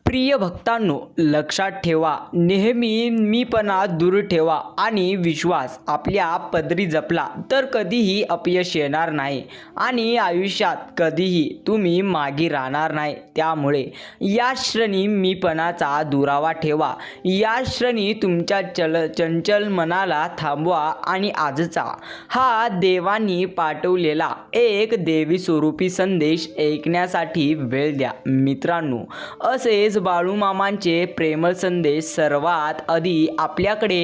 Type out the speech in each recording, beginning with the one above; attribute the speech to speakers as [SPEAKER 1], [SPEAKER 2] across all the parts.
[SPEAKER 1] प्रिय भक्तांनो, लक्षात ठेवा, नेहमी मीपणा दूर ठेवा आणि विश्वास आपल्या पदरी जपला तर कधीही अपयश येणार नाही आणि आयुष्यात कधीही तुम्ही मागे राहणार नाही. त्यामुळे या क्षणी मीपणाचा दुरावा ठेवा. या क्षणी तुमच्या चंचल मनाला थांबवा आणि आजचा हा देवांनी पाठवलेला एक देवी स्वरूपी संदेश ऐकण्यासाठी वेळ द्या. मित्रांनो, असेच बाळूमामांचे प्रेमळ संदेश सर्वात आधी आपल्याकडे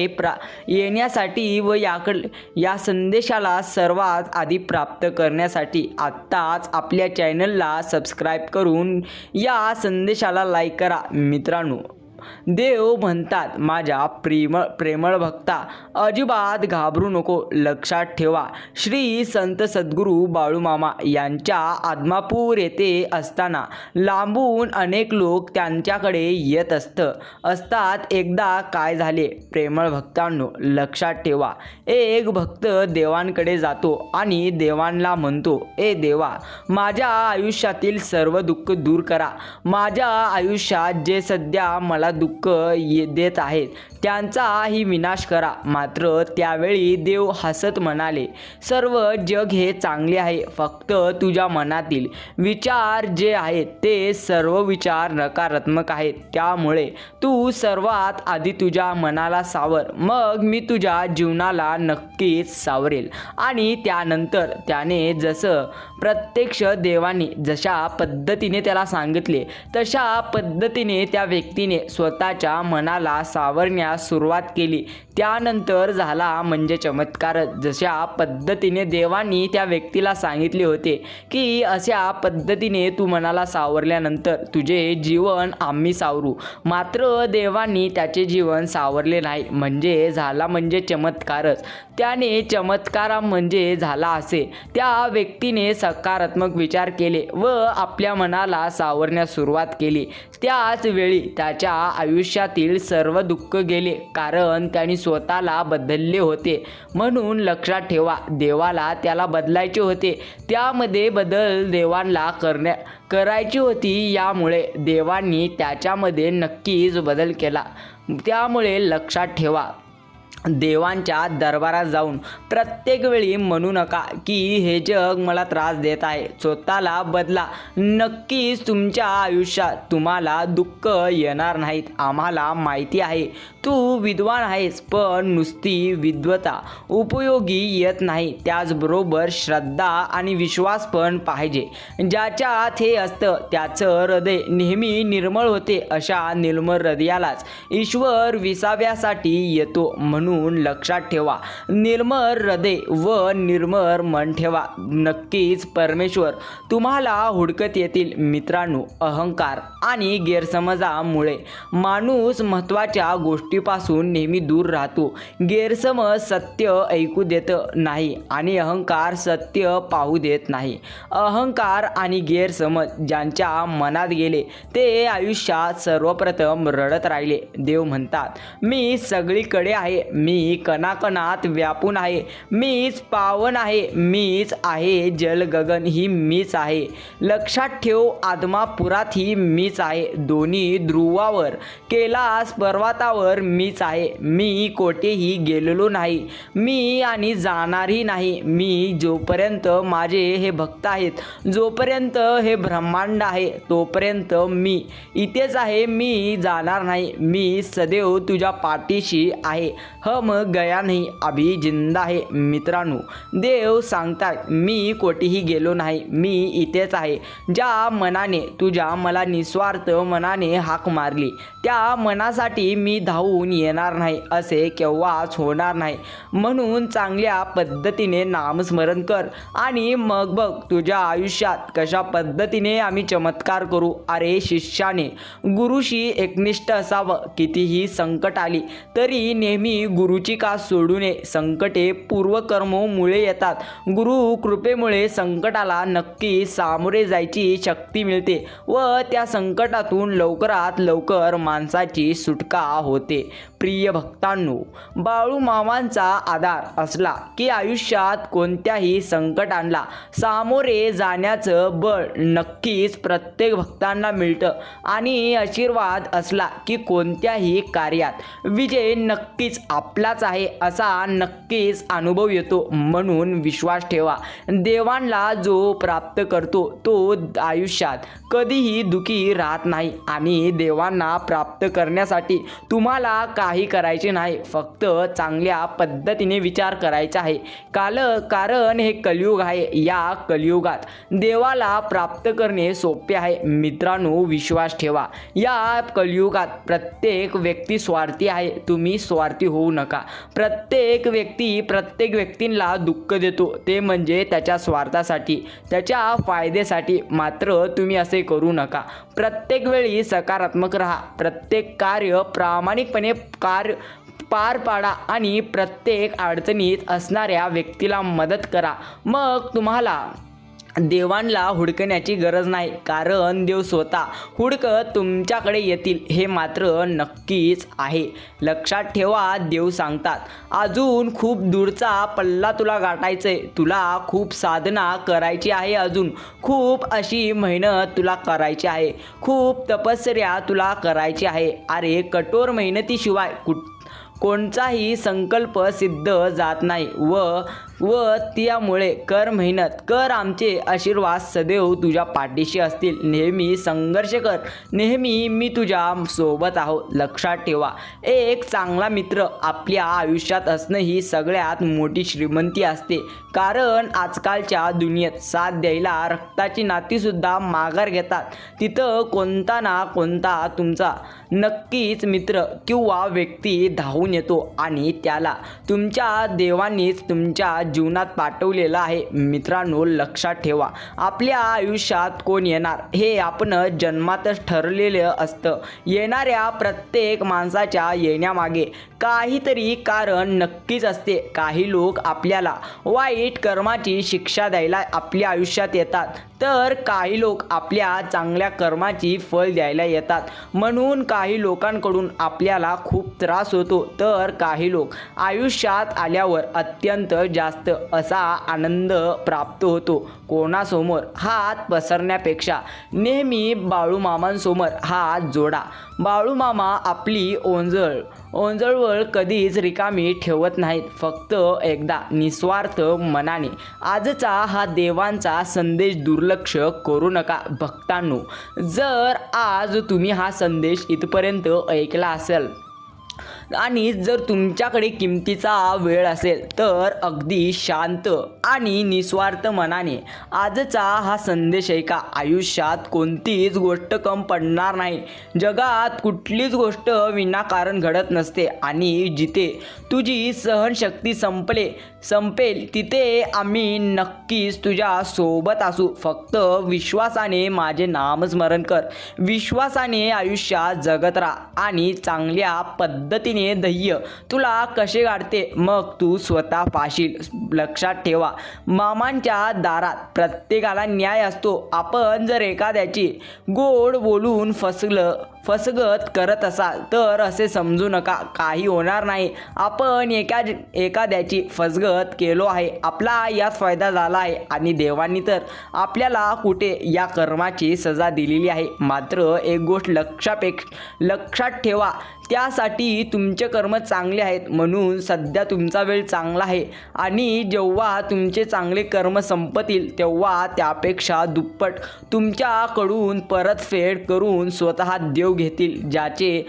[SPEAKER 1] येण्यासाठी व या संदेशाला सर्वात आधी प्राप्त करण्यासाठी आत्ताच आपल्या चॅनलला सबस्क्राईब करून या संदेशाला लाईक करा. मित्रांनो, देव म्हणतात, माझ्या प्रेमळ भक्ता, अजिबात घाबरू नको. लक्षात ठेवा, श्री संत सद्गुरू बाळूमामा यांच्या आदमापूर येथे असताना लांबून अनेक लोक त्यांच्याकडे येत असतात. एकदा काय झाले, प्रेमळ भक्तांनो, लक्षात ठेवा, एक भक्त देवांकडे जातो आणि देवांना म्हणतो, ए देवा, माझ्या आयुष्यातील सर्व दुःख दूर करा. माझ्या आयुष्यात जे सध्या मला दुःख देत आहेत त्यांचाही विनाश करा. मात्र त्यावेळी देव हसत म्हणाले, सर्व जग हे चांगले आहे, फक्त तुझ्या मनातील विचार जे आहेत ते सर्व विचार नकारात्मक आहेत. त्यामुळे तू सर्वात आधी तुझ्या मनाला सावर, मग मी तुझ्या जीवनाला नक्कीच सावरेल. आणि त्यानंतर त्याने जसं प्रत्यक्ष देवाने जशा पद्धतीने त्याला सांगितले तशा पद्धतीने त्या व्यक्तीने स्वतःच्या मनाला सावरण्यास सुरुवात केली. त्यानंतर झाला म्हणजे चमत्कार. जशा पद्धतीने देवांनी त्या व्यक्तीला सांगितले होते की अशा पद्धतीने तू मनाला सावरल्यानंतर तुझे जीवन आम्ही सावरू, मात्र देवांनी त्याचे जीवन सावरले नाही. म्हणजे झाला म्हणजे चमत्कारच. त्याने चमत्कार म्हणजे झाला असे, त्या व्यक्तीने सकारात्मक विचार केले व आपल्या मनाला सावरण्यास सुरुवात केली. त्याच वेळी त्याच्या आयुष्यातील सर्व दुःख गेले, कारण त्यांनी स्वतःला बदलले होते. म्हणून लक्षात ठेवा, देवाला त्याला बदलायचे होते, त्यामध्ये बदल देवांना करायची होती. यामुळे देवांनी त्याच्यामध्ये नक्कीच बदल केला. त्यामुळे लक्षात ठेवा, देवांच्या दरबारात जाऊन प्रत्येक वेळी म्हणू नका की हे जग मला त्रास देत आहे. स्वतःला बदला. नक्कीच तुमच्या आयुष्यात तुम्हाला दुःख येणार नाहीत. आम्हाला माहिती आहे तू विद्वान आहेस, पण नुसती विद्वता उपयोगी येत नाही. त्याचबरोबर श्रद्धा आणि विश्वास पण पाहिजे. ज्याच्यात हे असतं त्याचं हृदय नेहमी निर्मळ होते. अशा निर्मळ हृदयालाच ईश्वर विसाव्यासाठी येतो. म्हणून लक्षात ठेवा, निर्मळ हृदय व निर्मळ मन ठेवा. नक्कीच परमेश्वर तुम्हाला हुडकत येतील. मित्रांनो, अहंकार आणि गैरसमजामुळे माणूस महत्त्वाच्या गोष्टीपासून नेहमी दूर राहतो. गैरसमज सत्य ऐकू देत नाही आणि अहंकार सत्य पाहू देत नाही. अहंकार आणि गैरसमज ज्यांच्या मनात गेले ते आयुष्यात सर्वप्रथम रडत राहिले. देव म्हणतात, मी सगळीकडे आहे, मी कणाकणात व्यापून आहे, मीच पावन आहे, मीच आहे, जल गगन ही मीच आहे. लक्षात ठेव, आदमापुरात ही मीच आहे, दोन्ही ध्रुवावर, कैलास पर्वतावर मीच आहे. मी कोठेही गेलेलो नाही, मी आणि जाणारही नाही. मी जोपर्यंत माझे हे भक्त आहेत, जोपर्यंत हे ब्रह्मांड आहे, तोपर्यंत मी इथेच आहे, मी जाणार नाही. मी सदैव तुझ्या पाठीशी आहे, हम गया नाही, अभी जिंदा आहे. मित्रांनो, देव सांगतात, मी कोठेही गेलो नाही, मी इथेच आहे. ज्या मनाने तुझ्या मला निस्वार्थ मनाने हाक मारली त्या मनासाठी मी धावून येणार नाही, असे केव्हाच होणार नाही. म्हणून चांगल्या पद्धतीने नामस्मरण कर आणि मग बघ तुझ्या आयुष्यात कशा पद्धतीने आम्ही चमत्कार करू. अरे शिष्याने गुरुशी एकनिष्ठ असावं. कितीही संकट आली तरी नेहमी गुरुची का सोडू नये. संकटे पूर्वकर्मामुळे येतात. गुरु कृपेमुळे संकटाला नक्की सामोरे जायची शक्ती मिळते व त्या संकटातून लवकरात लवकर माणसाची सुटका होते. प्रिय भक्तांनो, बाळूमामांचा आधार असला की आयुष्यात कोणत्याही संकटांना सामोरे जाण्याचं बळ नक्कीच प्रत्येक भक्तांना मिळतं आणि आशीर्वाद असला की कोणत्याही कार्यात विजय नक्कीच आपलाच आहे असा नक्कीच अनुभव येतो. म्हणून विश्वास ठेवा, देवांना जो प्राप्त करतो तो आयुष्यात कधीही दुःखी राहत नाही. आणि देवांना प्राप्त करण्यासाठी तुम्हाला काही करायचे नाही, फक्त चांगल्या पद्धतीने विचार करायचा आहे. कारण हे कलियुग आहे. या कलियुगात देवाला प्राप्त करणे सोपे आहे. मित्रांनो, विश्वास ठेवा, या कलियुगात प्रत्येक व्यक्ती स्वार्थी आहे. तुम्ही स्वार्थी होऊ नका. प्रत्येक व्यक्तीला दुःख देतो, ते म्हणजे त्याच्या स्वार्थासाठी, त्याच्या फायद्यासाठी. मात्र तुम्ही असे करू नका. प्रत्येक वेळी सकारात्मक राहा, प्रत्येक कार्य प्रामाणिकपणे पार पाडा आणि प्रत्येक अडचणीत असणाऱ्या व्यक्तीला मदत करा. मग तुम्हाला देवांना हुडकण्याची गरज नाही, कारण देव स्वतः हुडकत तुमच्याकडे येतील, हे मात्र नक्कीच आहे. लक्षात ठेवा, देव सांगतात, अजून खूप दूरचा पल्ला तुला गाठायचंय, तुला खूप साधना करायची आहे, अजून खूप अशी मेहनत तुला करायची आहे, खूप तपश्चर्या तुला करायची आहे. अरे, कठोर मेहनतीशिवाय कोणताही संकल्प सिद्ध जात नाही व त्यामुळे कर मेहनत कर, आमचे आशीर्वाद सदैव तुझ्या पाठीशी असतील. नेहमी संघर्ष कर, नेहमी मी तुझ्या सोबत आहो. लक्षात ठेवा, एक चांगला मित्र आपल्या आयुष्यात असणं ही सगळ्यात मोठी श्रीमंती असते. कारण आजकालच्या दुनियेत साथ द्यायला रक्ताची नातीसुद्धा माघार घेतात. तिथं कोणता ना कोणता तुमचा नक्कीच मित्र किंवा व्यक्ती धावून येतो आणि त्याला तुमच्या देवांनीच तुमच्या जीवनात पाठवलेलं आहे. मित्रांनो, लक्षात ठेवा, आपल्या आयुष्यात कोण येणार हे आपण जन्मातच ठरलेलं असतं. येणाऱ्या प्रत्येक माणसाच्या येण्यामागे काहीतरी कारण नक्कीच असते. काही लोक आपल्याला वाईट कर्माची शिक्षा द्यायला आपल्या आयुष्यात येतात, तर काही लोक आपल्या चांगल्या कर्माची फळ द्यायला येतात. म्हणून काही लोकांकडून आपल्याला खूप त्रास होतो, तर काही लोक आयुष्यात आल्यावर अत्यंत जास्त असा आनंद प्राप्त होतो. कोणासमोर हात पसरण्यापेक्षा नेहमी बाळूमामांसमोर हात जोडा. बाळूमामा आपली ओंजळवळ कधीच रिकामी ठेवत नाहीत. फक्त एकदा निस्वार्थ मनाने आजचा हा देवांचा संदेश दुर्लक्ष करू नका. भक्तांनो, जर आज तुम्ही हा संदेश इथपर्यंत ऐकला असेल आणि जर तुमच्याकडे किमतीचा वेळ असेल, तर अगदी शांत आणि निस्वार्थ मनाने आजचा हा संदेश ऐका. आयुष्यात कोणतीच गोष्ट कम पडणार नाही. जगात कुठलीच गोष्ट विनाकारण घडत नसते आणि जिथे तुझी सहनशक्ती संपेल तिथे आम्ही नक्कीच तुझ्या सोबत असू. फक्त विश्वासाने माझे नामस्मरण कर, विश्वासाने आयुष्यात जगत राहा आणि चांगल्या पद्धतीने ध्येय तुला कसे गाडते मग तू स्वतः पाशील. लक्षात ठेवा, मामांच्या दारात प्रत्येकाला न्याय असतो. आपण जर एखाद्याची गोड बोलून फसगत करत असाल तर असे समजू नका, काही होणार नाही. आपण एखाद्याची फसगत केलो आहे, आपला यात फायदा झाला आहे आणि देवांनी तर आपल्याला कुठे या कर्माची सजा दिलेली आहे. मात्र एक गोष्ट लक्षात ठेवा, त्यासाठी तुमचे कर्म चांगले आहेत म्हणून सध्या तुमचा वेळ चांगला आहे आणि जेव्हा तुमचे चांगले कर्म संपतील तेव्हा त्यापेक्षा दुप्पट तुमच्याकडून परतफेड करून स्वतः देव घेतील. ज्याचे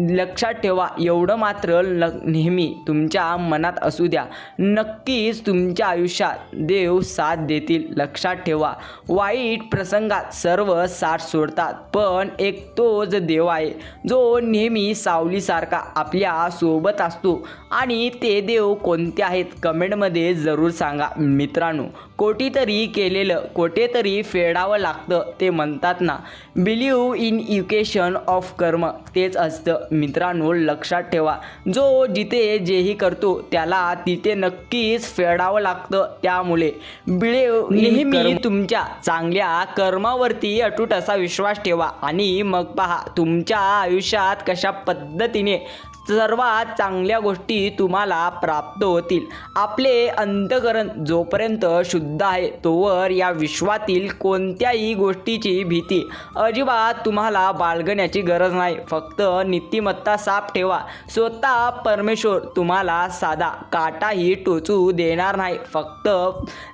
[SPEAKER 1] लक्षात ठेवा, एवढं मात्र नेहमी तुमच्या मनात असू द्या, नक्कीच तुमच्या आयुष्यात देव साथ देतील. लक्षात ठेवा, वाईट प्रसंगात सर्व साथ सोडतात, पण एक तोच देव आहे जो नेहमी सावलीसारखा आपल्या सोबत असतो. आणि ते देव कोणते आहेत कमेंटमध्ये जरूर सांगा. मित्रांनो, कोठीतरी केलेलं कोठेतरी फेडावं लागतं, ते म्हणतात ना, बिलीव्ह इन इक्वेशन ऑफ कर्म, तेच असतं. मित्रांनो, लक्षात ठेवा, जो जिथे जेही करतो त्याला तिथे नक्कीच फेडावं लागतं. त्यामुळे नेहमी तुमच्या चांगल्या कर्मावरती अटूट असा विश्वास ठेवा आणि मग पहा तुमच्या आयुष्यात कशा पद्धतीने सर्वात चांगल्या गोष्टी तुम्हाला प्राप्त होतील. आपले अंतःकरण जोपर्यंत शुद्ध आहे तोवर या विश्वातील कोणत्याही गोष्टीची भीती अजिबात तुम्हाला बाळगण्याची गरज नाही. फक्त नीतिमत्ता साफ ठेवा. स्वतः परमेश्वर तुम्हाला साधा काटाही टोचू देणार नाही. फक्त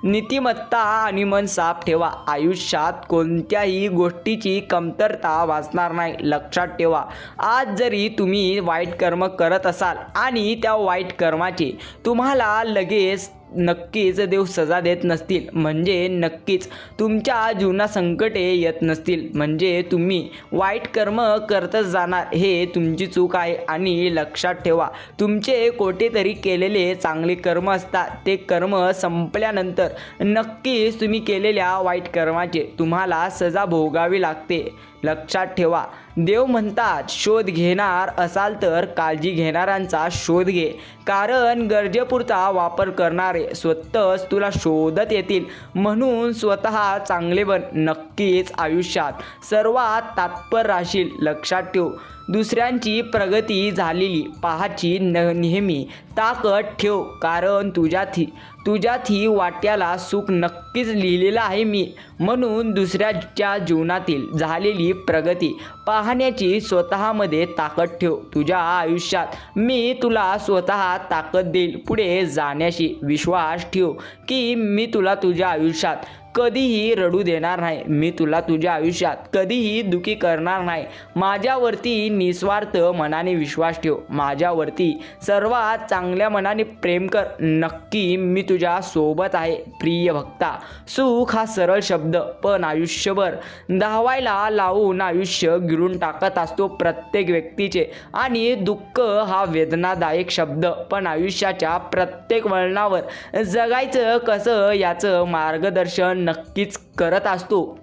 [SPEAKER 1] नीतिमत्ता आणि मन साफ ठेवा. आयुष्यात कोणत्याही गोष्टीची कमतरता भासणार नाही. लक्षात ठेवा, आज जरी तुम्ही वाईट कर्म करत असाल आणि त्या वाईट कर्माची तुम्हाला लगेच नक्कीच देव सजा देत नसतील, म्हणजे नक्कीच तुमच्या जीवनात संकटे येत नसतील, म्हणजे तुम्ही वाईट कर्म करतच जाणार, हे तुमची चूक आहे. आणि लक्षात ठेवा, तुमचे कोठेतरी केलेले चांगले कर्म असतात. ते कर्म संपल्यानंतर नक्कीच तुम्ही केलेल्या वाईट कर्माचे तुम्हाला सजा भोगावी लागते. लक्षात ठेवा, देव म्हणतात, शोध घेणार असाल तर काळजी घेणाऱ्यांचा शोध घे, कारण गरजेपुरता वापर करणारे स्वतःच तुला शोधत येतील. म्हणून स्वतः चांगले बन. नक्कीच आयुष्यात सर्वात तत्पर राहशील. लक्षात ठेव, दुसऱ्यांची प्रगती झालेली पाहाची नेहमी ताकद ठेव, कारण तुझ्यातही वाट्याला सुख नक्कीच लिहिलेलं आहे मी. म्हणून दुसऱ्याच्या जीवनातील झालेली प्रगती पाहण्याची स्वतःमध्ये ताकद ठेव. तुझ्या आयुष्यात मी तुला स्वतः ताकद देईल पुढे जाण्याची. विश्वास ठेव की मी तुला तुझ्या आयुष्यात कधीही रडू देणार नाही. मी तुला तुझ्या आयुष्यात कधीही दुखी करणार नाही. माझ्यावरती निस्वार्थ मनाने विश्वास ठेव. माझ्यावरती सर्वात चांगल्या मनाने प्रेम कर. नक्की मी तुझ्या सोबत आहे. प्रिय भक्ता, सुख हा सरळ शब्द पण आयुष्यभर धावायला लावून आयुष्य गिळून टाकत असतो प्रत्येक व्यक्तीचे. आणि दुःख हा वेदनादायक शब्द पण आयुष्याच्या प्रत्येक वळणावर जगायचं कसं याचं मार्गदर्शन नक्कीच करत असतो.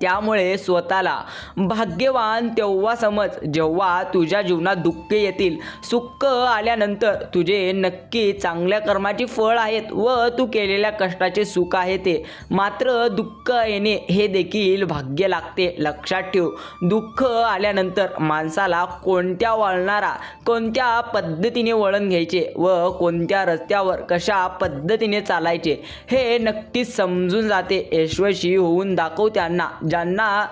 [SPEAKER 1] त्यामुळे स्वतःला भाग्यवान तेव्हा समज जेव्हा तुझ्या जीवनात दुःख येतील. सुख आल्यानंतर तुझे नक्की चांगल्या कर्माची फळ आहेत व तू केलेल्या कष्टाचे सुख आहे ते. मात्र दुःख येणे हे देखील भाग्य लागते. लक्षात ठेव, दुःख आल्यानंतर माणसाला कोणत्या पद्धतीने वळण घ्यायचे व कोणत्या रस्त्यावर कशा पद्धतीने चालायचे हे नक्कीच समजून जाते. यशस्वी होऊन दाखव त्यांना ज्यांना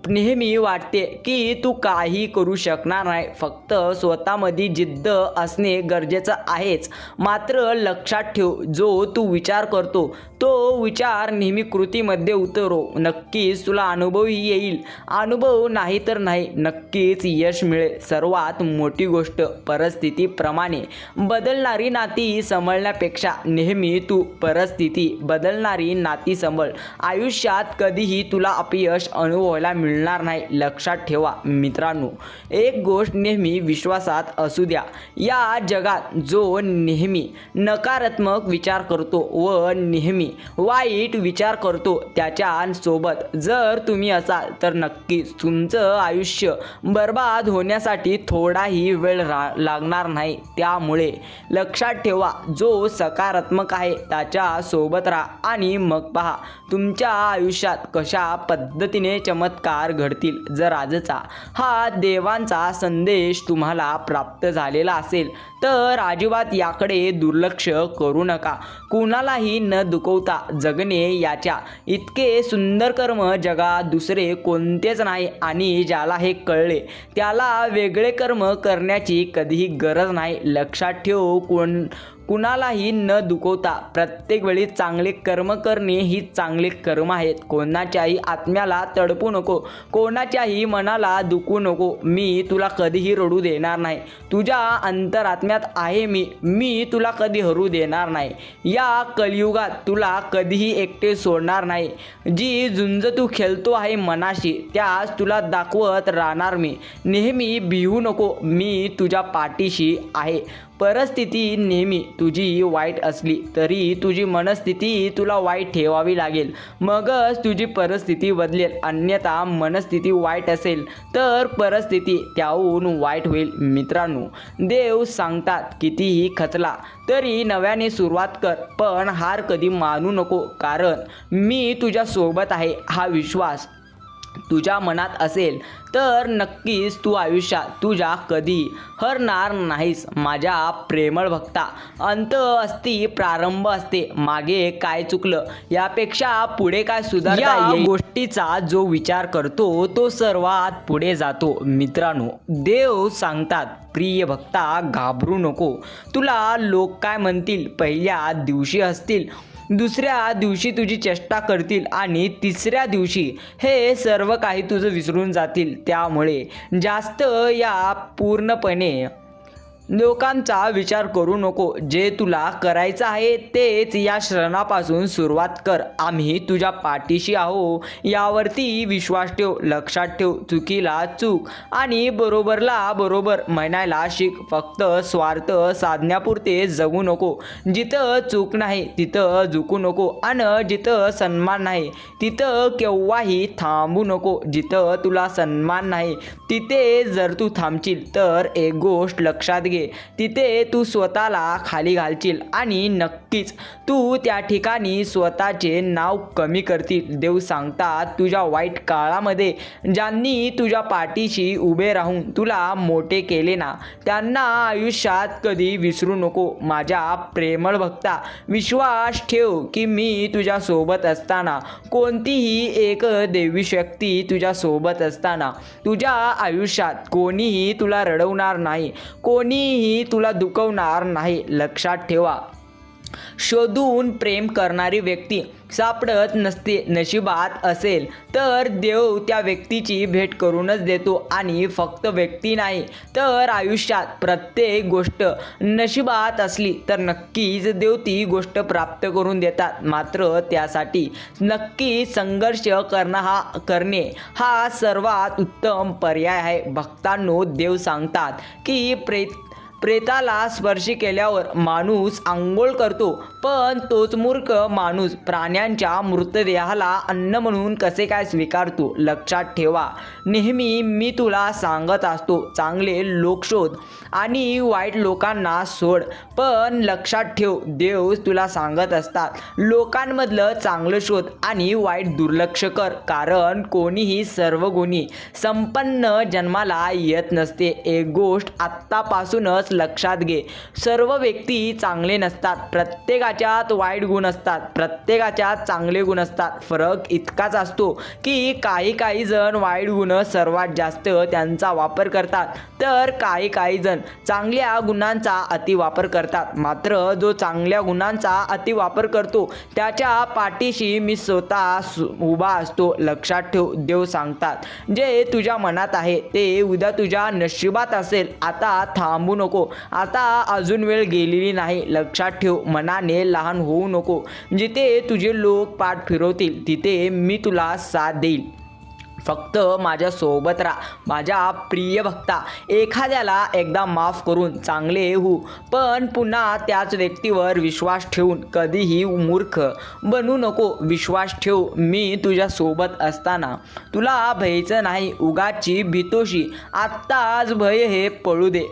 [SPEAKER 1] नेहमी वाटते की तू काही करू शकणार नाही. फक्त स्वतःमध्ये जिद्द असणे गरजेचं आहेच. मात्र लक्षात ठेव, जो तू विचार करतो तो विचार नेहमी कृतीमध्ये उतरव. नक्कीच तुला अनुभवही येईल. अनुभव नाही तर नाही, नक्कीच यश मिळेल. सर्वात मोठी गोष्ट, परिस्थितीप्रमाणे बदलणारी नाती सांभाळण्यापेक्षा नेहमी तू परिस्थिती बदलणारी नाती सांभाळ. आयुष्यात कधीही तुला अपयश अनुभवायला मिळणार नाही. लक्षात ठेवा मित्रांनो, एक गोष्ट नेहमी विश्वासात असू द्या, या जगात जो नेहमी नकारात्मक विचार करतो व नेहमी वाईट विचार करतो त्याच्या सोबत जर तुम्ही असाल तर नक्कीच तुमचं आयुष्य बर्बाद होण्यासाठी थोडाही वेळ लागणार नाही. त्यामुळे लक्षात ठेवा, जो सकारात्मक आहे त्याच्या सोबत राहा आणि मग पहा तुमच्या आयुष्यात कशा पद्धतीने चमत्कार घडतील. जर आजचा हा देवांचा संदेश तुम्हाला प्राप्त झालेला असेल तर अजिबात याकडे दुर्लक्ष करू नका. कुणालाही न दुखवता जगणे याच्या इतके सुंदर कर्म जगात दुसरे कोणतेच नाही. आणि ज्याला हे कळले त्याला वेगळे कर्म करण्याची कधीही गरज नाही. लक्षात ठेव, कुणालाही न दुखवता प्रत्येक वेळी चांगले कर्म करणे ही चांगले कर्म आहेत. कोणाच्याही आत्म्याला तडपू नको, कोणाच्याही मनाला दुखवू नको. मी तुला कधीही रडू देणार नाही. तुझ्या अंतरात्म्यात आहे मी तुला कधी हरू देणार नाही. या कलियुगात तुला कधीही एकटे सोडणार नाही. जी झुंज तू खेळतो आहे मनाशी त्यास तुला दाखवत राहणार मी. नेहमी भिवू नको, मी तुझ्या पाठीशी आहे. परिस्थिती नेहमी तुझी वाईट असली तरी तुझी मनस्थिती तुला वाईट ठेवावी लागेल, मगच तुझी परिस्थिती बदलेल. अन्यथा मनस्थिती वाईट असेल तर परिस्थिती त्याहून वाईट होईल. मित्रांनो, देव सांगतात, कितीही खचला तरी नव्याने सुरुवात कर, पण हार कधी मानू नको, कारण मी तुझ्या सोबत आहे. हा विश्वास तुझ्या मनात असेल तर नक्कीच तू आयुष्यात तुझ्या कधी हरणार नाहीस. माझ्या प्रेमळ भक्ता, अंत असती प्रारंभ असते. मागे काय चुकलं यापेक्षा पुढे काय सुधारता येईल गोष्टीचा जो विचार करतो तो सर्वात पुढे जातो. मित्रांनो, देव सांगतात, प्रिय भक्ता घाबरू नको. तुला लोक काय म्हणतील पहिल्या दिवशी हसतील, दुसऱ्या दिवशी तुझी चेष्टा करतील आणि तिसऱ्या दिवशी हे सर्व काही तुझं विसरून जातील. त्यामुळे जास्त या पूर्णपणे लोकांचा विचार करू नको. जे तुला करायचं आहे तेच या क्षणापासून सुरुवात कर. आम्ही तुझ्या पाठीशी आहो यावरती विश्वास ठेव. लक्षात ठेव, चुकीला चूक आणि बरोबरला बरोबर म्हणायला शिक. फक्त स्वार्थ साधण्यापुरते जगू नको. जिथं चूक नाही तिथं झुकू नको आणि जिथं सन्मान नाही तिथं केव्हाही थांबू नको. जिथं तुला सन्मान नाही तिथे जर तू थांबशील तर एक गोष्ट लक्षात घे, तिथे तू स्वतःला खाली घालशील आणि नक्कीच तू त्या ठिकाणी स्वतःचे नाव कमी करतील. देव सांगतात, तुझ्या वाईट काळामध्ये ज्यांनी तुझ्या पाठीशी उभे राहून तुला मोठे केले ना, त्यांना आयुष्यात कधी विसरू नको. माझ्या प्रेमळ भक्ता, विश्वास ठेव की मी तुझ्या सोबत असताना, कोणतीही एक देवी शक्ती तुझ्या सोबत असताना तुझ्या आयुष्यात कोणीही तुला रडवणार नाही, कोणीही तुला दुखवणार नाही. लक्षात ठेवा, शोधून प्रेम करणारी व्यक्ती सापडत नसते. नशिबात असेल तर देव त्या व्यक्तीची भेट करूनच देतो. आणि फक्त व्यक्ती नाही तर आयुष्यात प्रत्येक गोष्ट नशिबात असली तर नक्कीच देव ती गोष्ट प्राप्त करून देतात. मात्र त्यासाठी नक्की संघर्ष करणे हा सर्वात उत्तम पर्याय आहे. भक्तांनो, देव सांगतात की प्रेताला स्पर्श केल्यावर माणूस आंघोळ करतो, पण तोच मूर्ख माणूस प्राण्यांच्या मृतदेहाला अन्न म्हणून कसे काय स्वीकारतो. लक्षात ठेवा, नेहमी मी तुला सांगत असतो, चांगले लोक शोध आणि वाईट लोकांना सोड. पण लक्षात ठेव, देव तुला सांगत असतात, लोकांमधलं चांगलं शोध आणि वाईट दुर्लक्ष कर. कारण कोणीही सर्वगुणी संपन्न जन्माला येत नसते. एक गोष्ट आत्तापासूनच लक्षात घे, सर्व व्यक्ती चांगले नसतात. प्रत्येकाच्यात वाईट गुण असतात, प्रत्येकाच्यात चांगले गुण असतात. फरक इतकाच असतो की काही जण वाईट गुण सर्वात जास्त त्यांचा वापर करतात, तर काही जण चांगल्या गुणांचा अतिवापर करतात. मात्र जो चांगल्या गुणांचा अतिवापर करतो त्याच्या पाठीशी मी स्वतः उभा असतो. लक्षात ठेव, देव सांगतात, जे तुझ्या मनात आहे ते उद्या तुझ्या नशिबात असेल. आता थांबू नको, आता अजून वेळ गेलेली नाही. लक्षात ठेव, मनाने लहान होऊ नको. जिथे तुझे लोक पाठ फिरवतील तिथे मी तुला साथ देईल. फक्त माझ्या सोबत राहा. माझ्या प्रिय भक्ता, एखाद्याला एकदा माफ करून चांगले हो, पण पुन्हा त्याच व्यक्तीवर विश्वास ठेवून कधीही मूर्ख बनू नको. विश्वास ठेव, मी तुझ्या सोबत असताना तुला भयायचं नाही. उगाची भीतोशी आत्ताच भय हे पळू दे.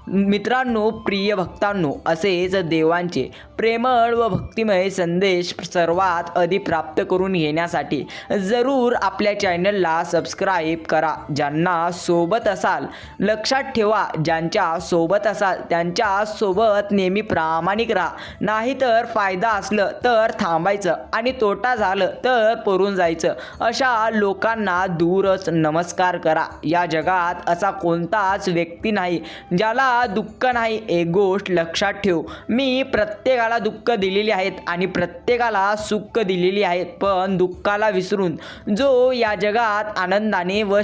[SPEAKER 1] मित्रांनो, प्रिय भक्तांनो, असेच देवांचे प्रेमळ व भक्तिमय संदेश सर्वात आधी प्राप्त करून घेण्यासाठी जरूर आपल्या चॅनलला सबस्क्राईब करा. ज्यांना सोबत असाल, लक्षात ठेवा, ज्यांच्या सोबत असाल त्यांच्या सोबत नेहमी प्रामाणिक राहा. नाहीतर फायदा असलं तर थांबायचं आणि तोटा झालं तर पळून जायचं. अशा लोकांना दूरच नमस्कार करा. या जगात असा कोणताच व्यक्ती नाही ज्याला दुःख नाही. एक गोष्ट लक्षात ठेव, मी प्रत्येकाला दुःख दिलेली आहेत आणि प्रत्येकाला सुख दिलेली आहेत, पण दुःखाला विसरून जो या जगात आनंदाने व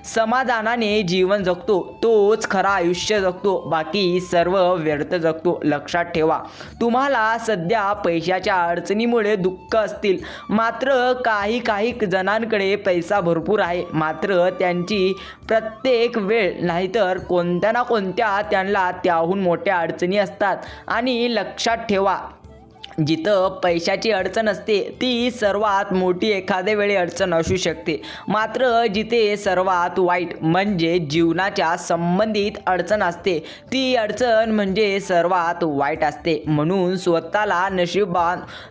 [SPEAKER 1] समाधानाने जीवन जगतो तोच खरा आयुष्य जगतो. बाकी सर्व व्यर्थ जगतो. लक्षात ठेवा, तुम्हाला सध्या पैशाच्या अडचणीमुळे दुःख असतील, मात्र काही जणांकडे पैसा भरपूर आहे, मात्र त्यांची प्रत्येक वेळ नाहीतर कोणत्या ना कोणत्या त्यांना त्याहून मोठ्या अडचणी असतात. आणि लक्षात ठेवा, जिथं पैशाची अडचण असते ती सर्वात मोठी एखाद्या वेळी अडचण असू शकते, मात्र जिथे सर्वात वाईट म्हणजे जीवनाच्या संबंधित अडचण असते ती अडचण म्हणजे सर्वात वाईट असते. म्हणून स्वतःला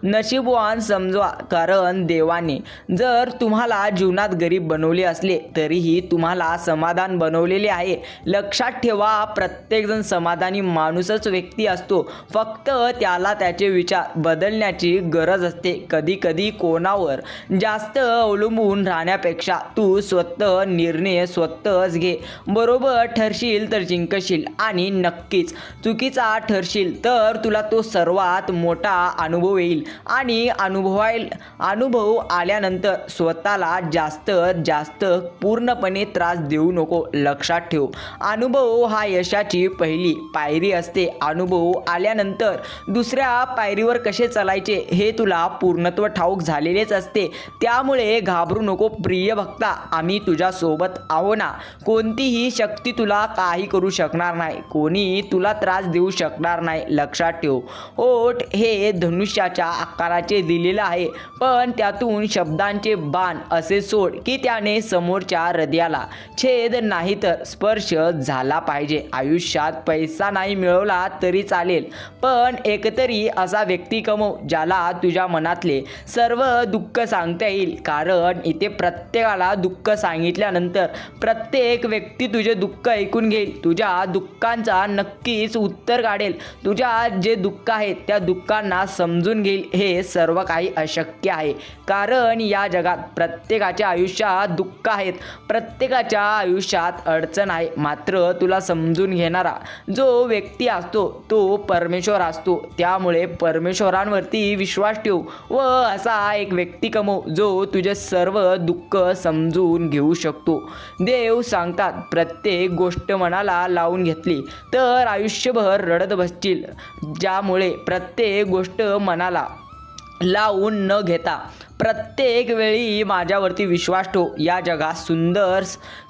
[SPEAKER 1] नशीबवान समजवा, कारण देवाने जर तुम्हाला जीवनात गरीब बनवले असले तरीही तुम्हाला समाधान बनवलेले आहे. लक्षात ठेवा, प्रत्येकजण समाधानी माणूसच व्यक्ती असतो, फक्त त्याला त्याचे विचार बदलण्याची गरज असते. कधी कधी कोणावर जास्त अवलंबून राहण्यापेक्षा तू स्वतः निर्णय स्वतःच घे. बरोबर ठरशील तर जिंकशील आणि नक्कीच चुकीचा ठरशील तर तुला तो सर्वात मोठा अनुभव येईल. आणि अनुभव आल्यानंतर स्वतःला जास्त पूर्णपणे त्रास देऊ नको. लक्षात ठेव, अनुभव हा यशाची पहिली पायरी असते. अनुभव आल्यानंतर दुसऱ्या पायरीवर कसे चालायचे हे तुला पूर्णत्व ठाऊक झालेलेच असते. त्यामुळे घाबरू नको प्रिय भक्ता, आम्ही तुझ्या सोबत आहो ना. कोणतीही शक्ती तुला काही करू शकणार नाही, कोणी तुला त्रास देऊ शकणार नाही. लक्षात ठेव, ओठ हे धनुष्याच्या आकाराचे दिलेलं आहे, पण त्यातून शब्दांचे बाण असे सोड की त्याने समोरच्या हृदयाला छेद नाही तर स्पर्श झाला पाहिजे. आयुष्यात पैसा नाही मिळवला तरी चालेल, पण एकतरी असा व्यक्ती कमव ज्याला तुझ्या मनातले सर्व दुःख सांगता येईल. कारण इथे प्रत्येकाला दुःख सांगितल्यानंतर प्रत्येक व्यक्ती तुझे दुःख ऐकून घेईल, तुझ्या दुःखांचा नक्कीच उत्तर काढेल, तुझ्या जे दुःख आहेत त्या दुःखांना समजून घेईल. हे सर्व काही अशक्य आहे, कारण या जगात प्रत्येकाच्या आयुष्यात दुःख आहेत, प्रत्येकाच्या आयुष्यात अडचण आहे. मात्र तुला समजून घेणारा जो व्यक्ती असतो तो परमेश्वर असतो. त्यामुळे परमेश्वरांवरती विश्वास ठेव व असा एक व्यक्ती कमव जो तुझे सर्व दुःख समजून घेऊ शकतो. देव सांगतात, प्रत्येक गोष्ट मनाला लावून घेतली तर आयुष्यभर रडत बसशील. ज्यामुळे प्रत्येक गोष्ट मनाला लावून न घेता प्रत्येक वेळी माझ्यावरती विश्वास ठेव. या जगात सुंदर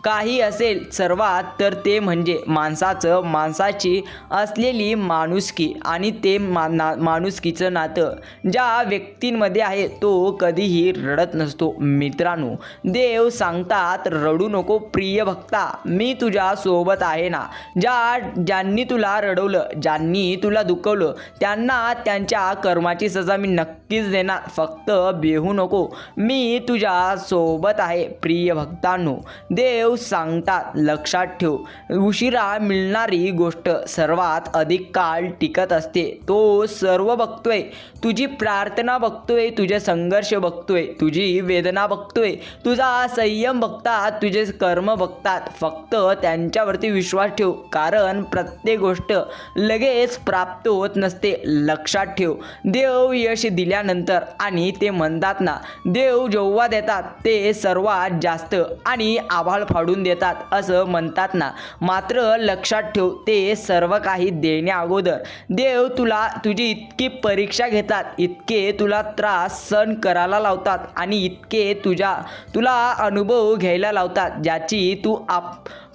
[SPEAKER 1] काही असेल सर्वात तर ते म्हणजे माणसाची असलेली माणुसकी आणि ते माणुसकीचं नातं ज्या व्यक्तींमध्ये आहे तो कधीही रडत नसतो. मित्रांनो, देव सांगतात, रडू नको प्रिय भक्ता, मी तुझ्या सोबत आहे ना. ज्यांनी तुला रडवलं, ज्यांनी तुला दुखवलं त्यांना त्यांच्या कर्माची सजा मी नक्कीच देणार. फक्त बेहू नको, मी तुझ्या सोबत आहे. प्रिय भक्तांनो, देव सांगतात, लक्षात ठेव, उशिरा मिळणारी गोष्ट सर्वात अधिक काळ टिकत असते. तो सर्व बघतोय, तुझी प्रार्थना बघतोय, तुझे संघर्ष बघतोय, तुझी वेदना बघतोय, तुझा संयम बघतात, तुझे कर्म बघतात. फक्त त्यांच्यावरती विश्वास ठेव, कारण प्रत्येक गोष्ट लगेच प्राप्त होत नसते. लक्षात ठेव, देव यश दिल्यानंतर आणि ते म्हणतात ना, देव जेव्हा देतात ते सर्वात जास्त आणि आभाळ फाडून देतात असं म्हणतात ना. मात्र लक्षात ठेव, ते सर्व काही देण्या अगोदर देव तुझी इतकी परीक्षा घेतात, इतके तुला त्रास सहन करायला लावतात आणि इतके तुला अनुभव घ्यायला लावतात ज्याची तू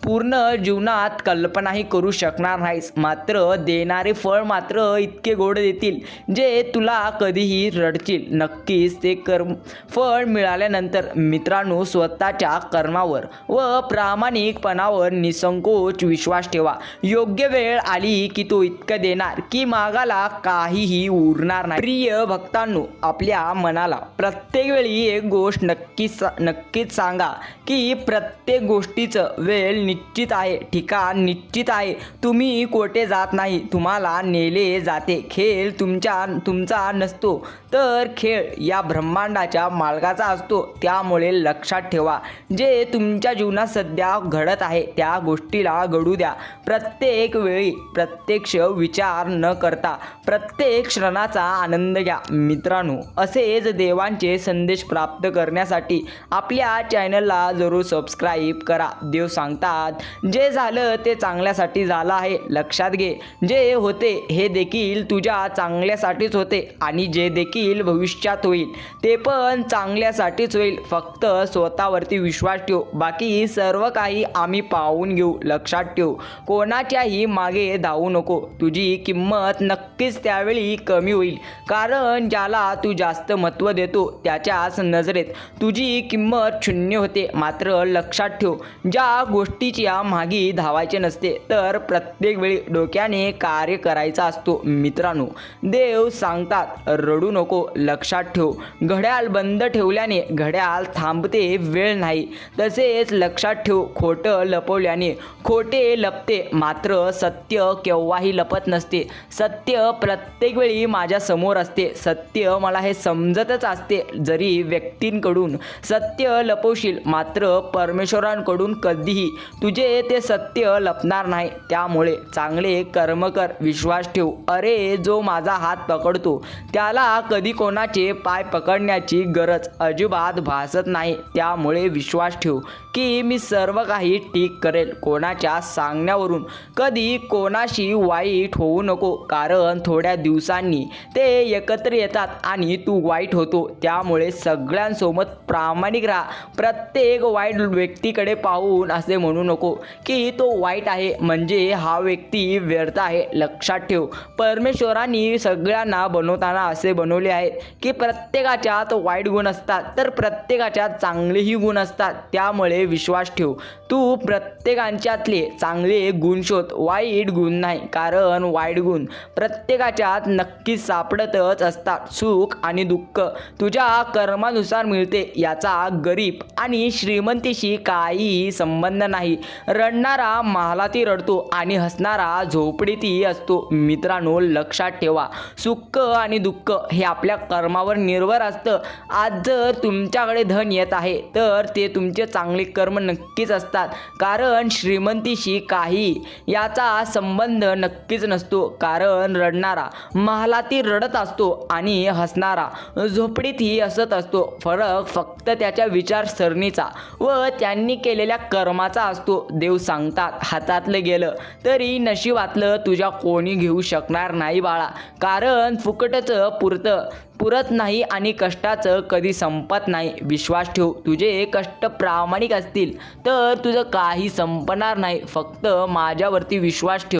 [SPEAKER 1] पूर्ण जीवनात कल्पनाही करू शकणार नाहीस. मात्र देणारे फळ मात्र इतके गोड देतील जे तुला कधीही रडतील. नक्कीच ते फळ मिळाल्यानंतर मित्रांनो, स्वतःच्या कर्मावर व प्रामाणिकपणावर निसंकोच विश्वास ठेवा. योग्य वेळ आली की तो इतकं देणार की मागाला काहीही उरणार नाही. प्रिय भक्तांनो, आपल्या मनाला प्रत्येक वेळी एक गोष्ट नक्कीच सांगा की प्रत्येक गोष्टीचं वेळ निश्चित आहे, ठिकाण निश्चित आहे. तुम्ही कोठे जात नाही, तुम्हाला नेले जाते. खेळ तुमचा नसतो तर खेळ या ब्रह्मांडाच्या मालकाचा असतो. त्यामुळे लक्षात ठेवा, जे तुमच्या जीवनात सध्या घडत आहे त्या गोष्टीला घडू द्या. प्रत्येक वेळी प्रत्यक्ष विचार न करता प्रत्येक क्षणाचा आनंद घ्या. मित्रांनो, असेच देवांचे संदेश प्राप्त करण्यासाठी आपल्या चॅनलला जरूर सबस्क्राईब करा. देव सांगतात, जे झालं ते चांगल्यासाठी झालं आहे. लक्षात घे, जे होते हे देखील तुझ्या चांगल्यासाठीच होते आणि जे देखील भविष्यात होईल ते पण चांगल्यासाठीच होईल. फक्त स्वतःवरती विश्वास ठेव. बाकी सर्व काही आम्ही पाहून घेऊ. लक्षात ठेव, कोणाच्याही मागे धावू नको. तुझी किंमत नक्कीच त्यावेळी कमी होईल. कारण ज्याला तू जास्त महत्त्व देतो त्याच्याच नजरेत तुझी किंमत शून्य होते. मात्र लक्षात ठेव, ज्या गोष्टीच्या मागे धावायचे नसते तर प्रत्येक वेळी डोक्याने कार्य करायचा असतो. मित्रांनो, देव सांगतात रडू नको. लक्षात ठेव, घड्याळ बंद ठेवल्याने घड्याळ थांबते, वेळ नाही. तसेच लक्षात ठेव, खोटं लपवल्याने खोटे लपते, मात्र सत्य केव्हाही लपत नसते. सत्य प्रत्येक वेळी माझ्या समोर असते. सत्य मला हे समजतच असते. जरी व्यक्तींकडून सत्य लपवशील, मात्र परमेश्वरांकडून कधीही तुझे ते सत्य लपणार नाही. त्यामुळे चांगले कर्म कर, विश्वास ठेव. अरे, जो माझा हात पकडतो त्याला कधी कोणाचे पाय पकडण्याची गरज अजिबात भासत नाही. त्यामुळे विश्वास ठेव की मी सर्व काही ठीक करेल. कोणाच्या सांगण्यावरून कधी कोणाशी वाईट होऊ नको, कारण थोड्या दिवसांनी ते एकत्र येतात आणि तू वाईट होतो. त्यामुळे सगळ्यांसोबत प्रामाणिक राहा. प्रत्येक वाईट व्यक्तीकडे पाहून असे म्हणू नको की तो वाईट आहे म्हणजे हा व्यक्ती व्यर्थ आहे. लक्षात ठेव, परमेश्वरांनी सगळ्यांना बनवताना असे बनवले आहेत की प्रत्येकाच्यात वाईट गुण असतात तर प्रत्येकाच्यात चांगलेही गुण असतात. त्यामुळे विश्वास ठेव, तू प्रत्येकांच्यातले चांगले गुण शोध, वाईट गुण नाही. कारण वाईट गुण प्रत्येकाच्यात नक्कीच सापडतच असतात. सुख आणि दुःख तुझ्या कर्मानुसार मिळते, याचा गरीब आणि श्रीमंतीशी काहीही संबंध नाही. रडणारा महालातही रडतो आणि हसणारा झोपडीतही असतो. मित्रांनो, लक्षात ठेवा, सुख आणि दुःख हे आपल्या कर्मावर निर्भर असतं. आज जर तुमच्याकडे धन येत आहे तर ते तुमचे चांगले कर्म नक्कीच असतात. कारण श्रीमंतीशी काही याचा संबंध नक्कीच नसतो. कारण रडणारा महालातही रडत असतो आणि हसणारा झोपडीतही हसत असतो. फरक फक्त त्याच्या विचारसरणीचा व त्यांनी केलेल्या कर्माचा असतो. देव सांगतात, हातातलं गेलं तरी नशिबातलं तुझ्या कोणी घेऊ शकणार नाही बाळा. कारण फुकटचं पुरत नाही आणि कष्टाचं कधी संपत नाही. विश्वास ठेव, तुझे कष्ट प्रामाणिक असतील तर तुझं काही संपणार नाही. फक्त माझ्यावरती विश्वास ठेव.